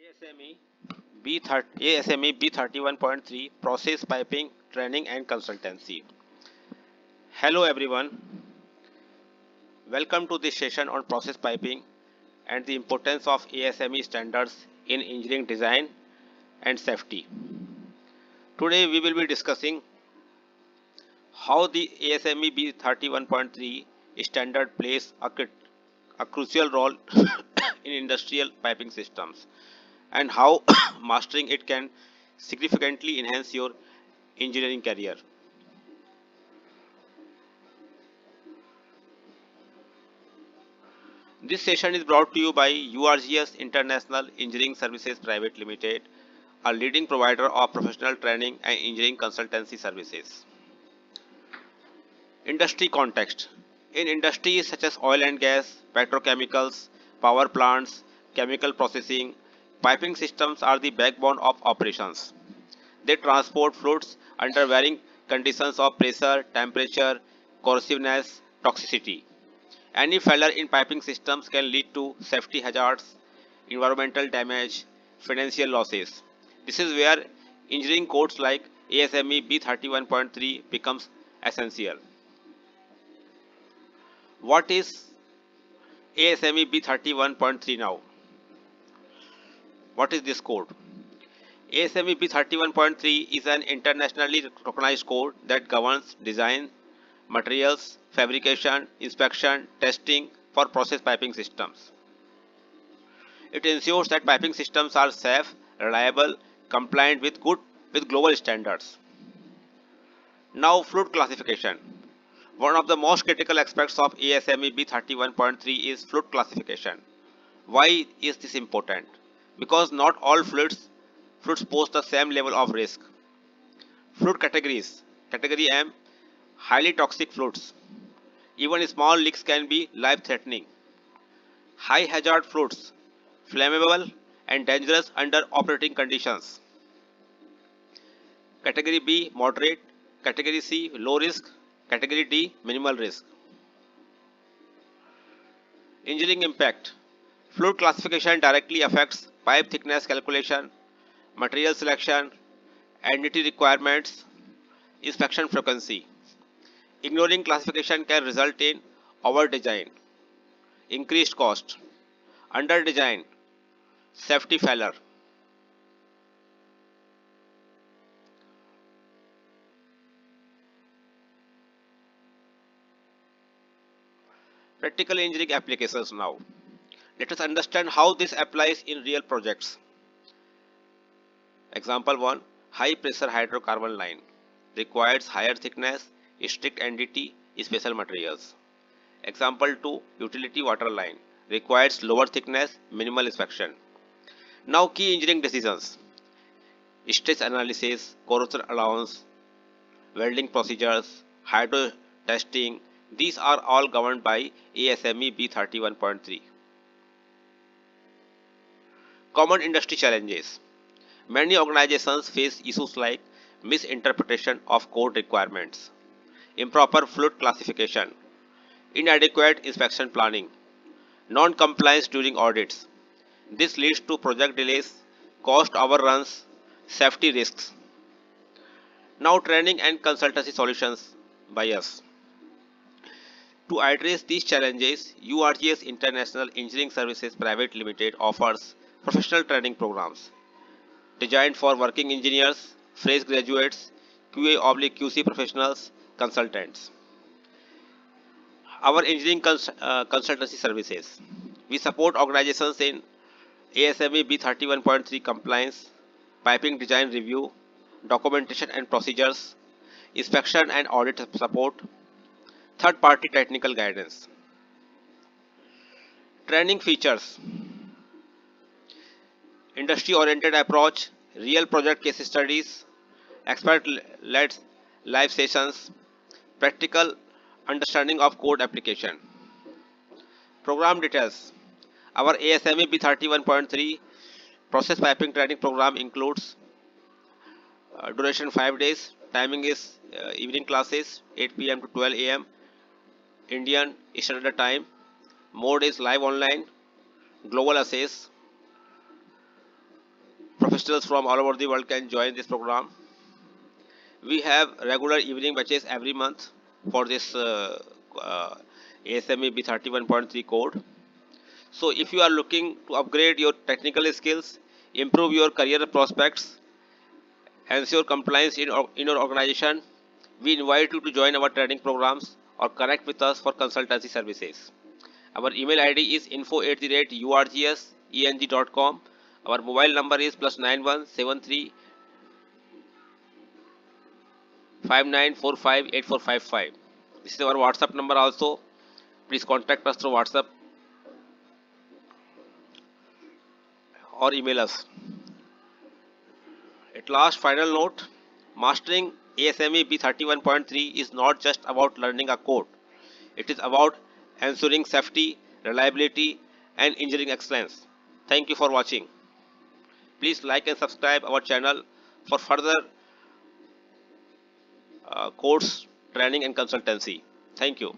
ASME B31.3 Process Piping Training and Consultancy. Hello everyone, welcome to this session on process piping and the importance of ASME standards in engineering design and safety. Today we will be discussing how the ASME B31.3 standard plays a crucial role in industrial piping systems and how mastering it can significantly enhance your engineering career. This session is brought to you by URGS International Engineering Services Private Limited, a leading provider of professional training and engineering consultancy services. Industry context. In industries such as oil and gas, petrochemicals, power plants, chemical processing, piping systems are the backbone of operations. They transport fluids under varying conditions of pressure, temperature, corrosiveness, toxicity. Any failure in piping systems can lead to safety hazards, environmental damage, financial losses. This is where engineering codes like ASME B31.3 becomes essential. What is ASME B31.3 now? What is this code? ASME B31.3 is an internationally recognized code that governs design, materials, fabrication, inspection, testing for process piping systems. It ensures that piping systems are safe, reliable, compliant with global standards. Now fluid classification. One of the most critical aspects of ASME B31.3 is fluid classification. Why is this important? Because not all fluids pose the same level of risk. Fluid categories. Category M, highly toxic fluids. Even small leaks can be life-threatening. High hazard fluids, flammable and dangerous under operating conditions. Category B, moderate. Category C, low risk. Category D, minimal risk. Engineering impact. Fluid classification directly affects pipe thickness calculation, material selection, entity requirements, inspection frequency. Ignoring classification can result in over-design, increased cost, under-design, safety failure. Practical engineering applications now. Let us understand how this applies in real projects. Example 1. High pressure hydrocarbon line requires higher thickness, strict NDT, special materials. Example 2. Utility water line requires lower thickness, minimal inspection. Now key engineering decisions. Stress analysis, corrosion allowance, welding procedures, hydro testing, these are all governed by ASME B31.3. Common industry challenges. Many organizations face issues like misinterpretation of code requirements, improper fluid classification, inadequate inspection planning, non-compliance during audits. This leads to project delays, cost overruns, safety risks. Now training and consultancy solutions by us. To address these challenges, URGS International Engineering Services Private Limited offers professional training programs designed for working engineers, fresh graduates, QA/QC professionals, consultants. Our engineering consultancy services. We support organizations in ASME B31.3 compliance, piping design review, documentation and procedures, inspection and audit support, third party technical guidance. Training features. Industry oriented approach, real project case studies, expert led live sessions, practical understanding of code application. Program details. Our ASME B31.3 process piping training program includes duration 5 days, timing is evening classes 8 p.m. to 12 a.m. Indian Standard Time, mode is live online, global access. Professionals from all over the world can join this program. We have regular evening batches every month for this ASME B31.3 code. So if you are looking to upgrade your technical skills, improve your career prospects, ensure compliance in your organization, we invite you to join our training programs or connect with us for consultancy services. Our email ID is info@urgseng.com. Our mobile number is +9173 5945 8455. This is our WhatsApp number also. Please contact us through WhatsApp or email us. At last, final note, mastering ASME B31.3 is not just about learning a code. It is about ensuring safety, reliability, and engineering excellence. Thank you for watching. Please like and subscribe our channel for further course, training, and consultancy. Thank you.